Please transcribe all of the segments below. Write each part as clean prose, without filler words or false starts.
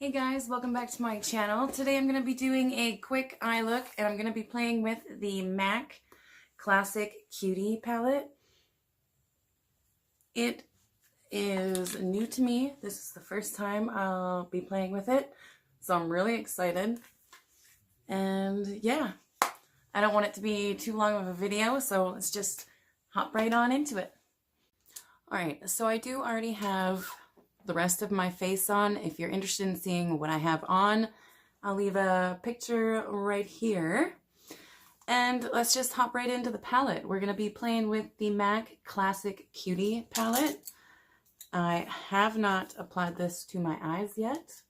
Hey guys, welcome back to my channel. Today I'm going to be doing a quick eye look and I'm going to be playing with the MAC Classic Cutie palette. It is new to me. This is the first time I'll be playing with it, so I'm really excited. And yeah, I don't want it to be too long of a video, so let's just hop right on into it. Alright, so I do already have the rest of my face on. If you're interested in seeing what I have on, I'll leave a picture right here. And let's just hop right into the palette. We're going to be playing with the MAC Classic Cutie palette. I have not applied this to my eyes yet.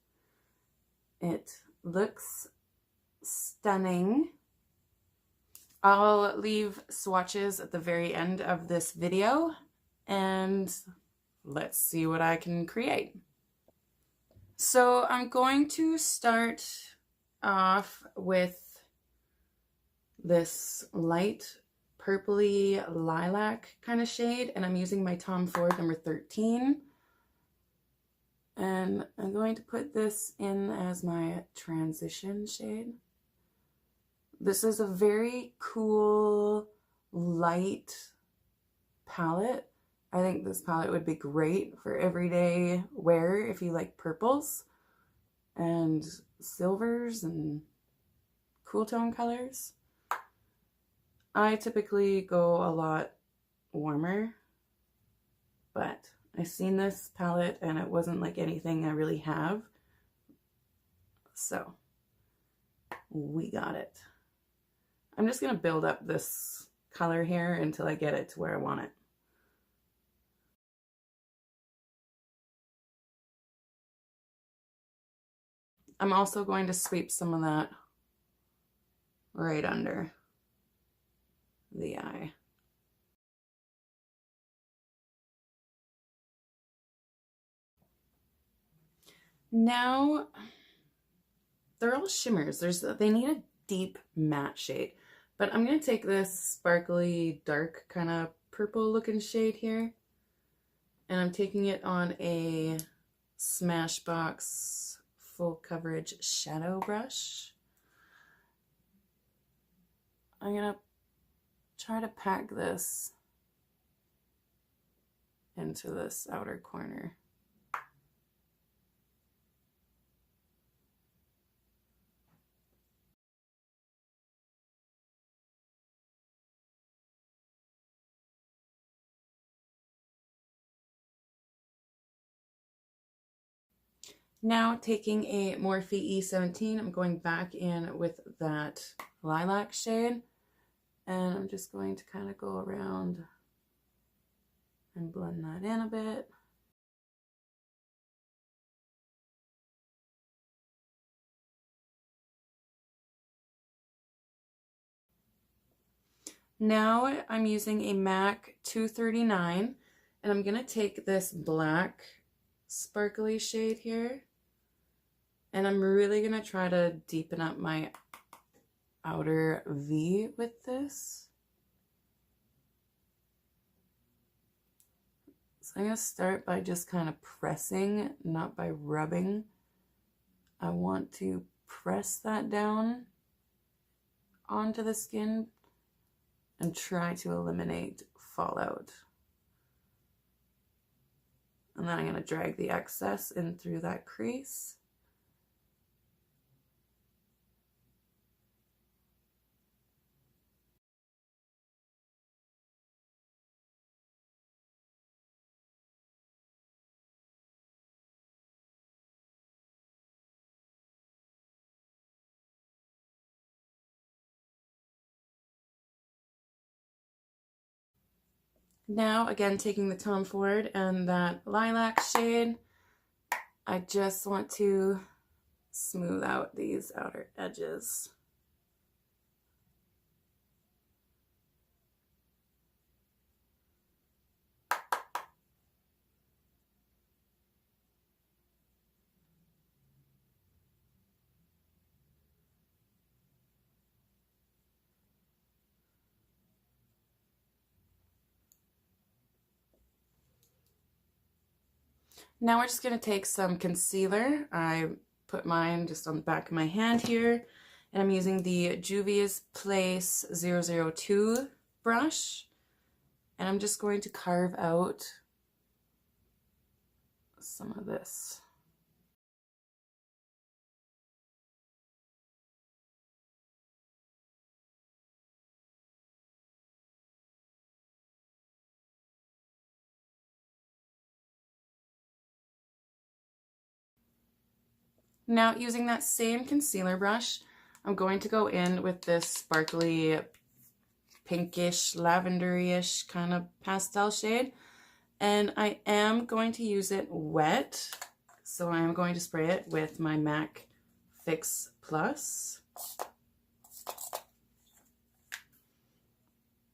It looks stunning. I'll leave swatches at the very end of this video, and let's see what I can create. So I'm going to start off with this light purpley lilac kind of shade, and I'm using my Tom Ford number 13. And I'm going to put this in as my transition shade. This is a very cool, light palette. I think this palette would be great for everyday wear if you like purples and silvers and cool tone colors. I typically go a lot warmer, but I've seen this palette and it wasn't like anything I really have. So we got it. I'm just going to build up this color here until I get it to where I want it. I'm also going to sweep some of that right under the eye. Now, they're all shimmers. They need a deep matte shade, but I'm going to take this sparkly, dark kind of purple looking shade here, and I'm taking it on a Smashbox full coverage shadow brush. I'm going to try to pack this into this outer corner. Now taking a Morphe E17, I'm going back in with that lilac shade, and I'm just going to kind of go around and blend that in a bit. Now I'm using a MAC 239, and I'm going to take this black sparkly shade here, and I'm really going to try to deepen up my outer V with this. So I'm going to start by just kind of pressing, not by rubbing. I want to press that down onto the skin and try to eliminate fallout. And then I'm going to drag the excess in through that crease. Now, again, taking the Tom Ford and that lilac shade, I just want to smooth out these outer edges. Now we're just going to take some concealer. I put mine just on the back of my hand here. And I'm using the Juvia's Place 002 brush. And I'm just going to carve out some of this. Now, using that same concealer brush, I'm going to go in with this sparkly pinkish, lavender-ish kind of pastel shade. And I am going to use it wet. So I am going to spray it with my MAC Fix Plus.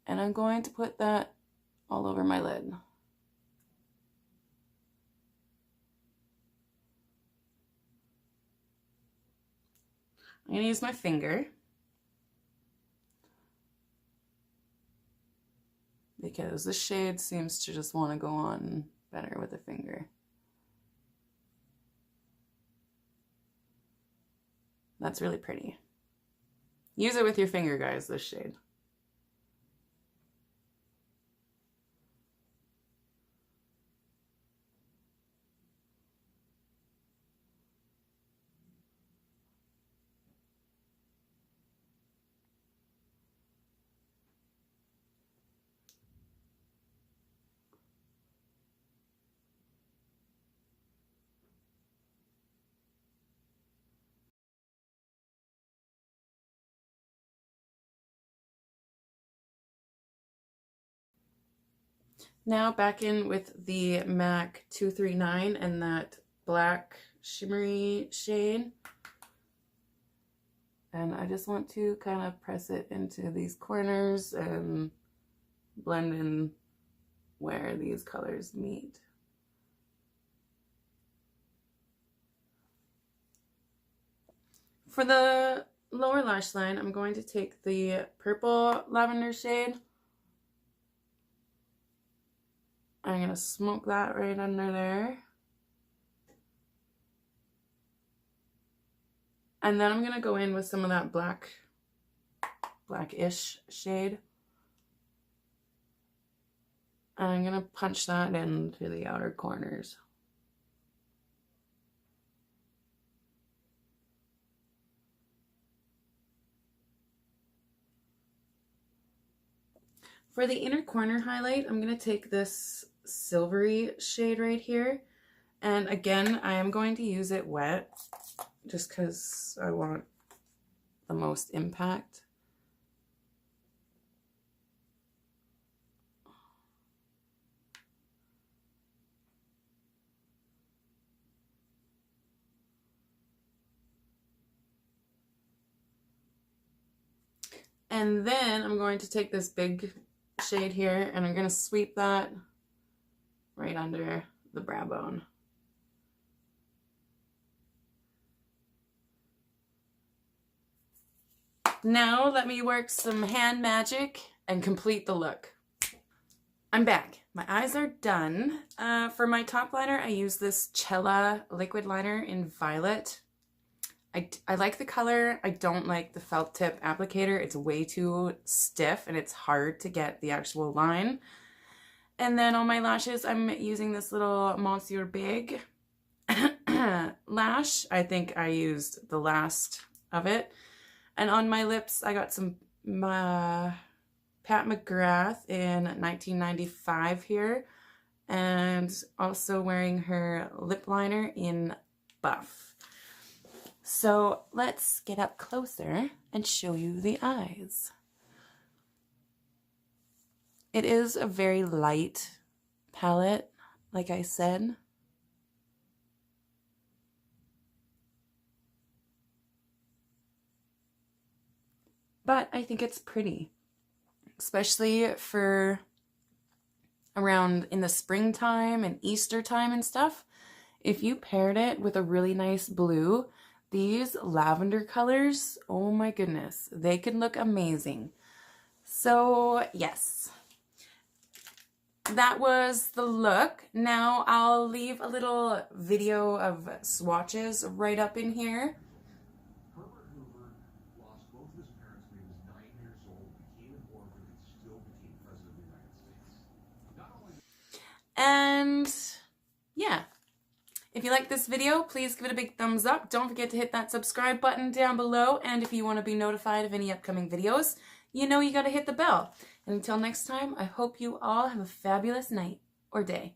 And I'm going to put that all over my lid. I'm going to use my finger because the shade seems to just want to go on better with a finger. That's really pretty. Use it with your finger, guys, this shade. Now back in with the MAC 239 and that black shimmery shade. And I just want to kind of press it into these corners and blend in where these colors meet. For the lower lash line, I'm going to take the purple lavender shade. I'm going to smoke that right under there. And then I'm going to go in with some of that blackish shade. And I'm going to punch that into the outer corners. For the inner corner highlight, I'm going to take this silvery shade right here. And again, I am going to use it wet just because I want the most impact. And then I'm going to take this big shade here and I'm going to sweep that right under the brow bone. Now let me work some hand magic and complete the look. I'm back. My eyes are done. For my top liner, I use this Cella liquid liner in Violet. I like the color. I don't like the felt tip applicator. It's way too stiff and it's hard to get the actual line. And then on my lashes, I'm using this little Monsieur Big lash. I think I used the last of it. And on my lips, I got some Pat McGrath in 1995 here. And also wearing her lip liner in Buff. So let's get up closer and show you the eyes. It is a very light palette, like I said. But I think it's pretty, especially for around in the springtime and Easter time and stuff. If you paired it with a really nice blue, these lavender colors, oh my goodness, they could look amazing. So yes, that was the look. Now I'll leave a little video of swatches right up in here. Herbert Hoover lost both of his parents when he was 9 years old, became an orphan, and still became president of the United States. Not only... And yeah, if you like this video, please give it a big thumbs up. Don't forget to hit that subscribe button down below. And if you want to be notified of any upcoming videos, you know you got to hit the bell. And until next time, I hope you all have a fabulous night or day.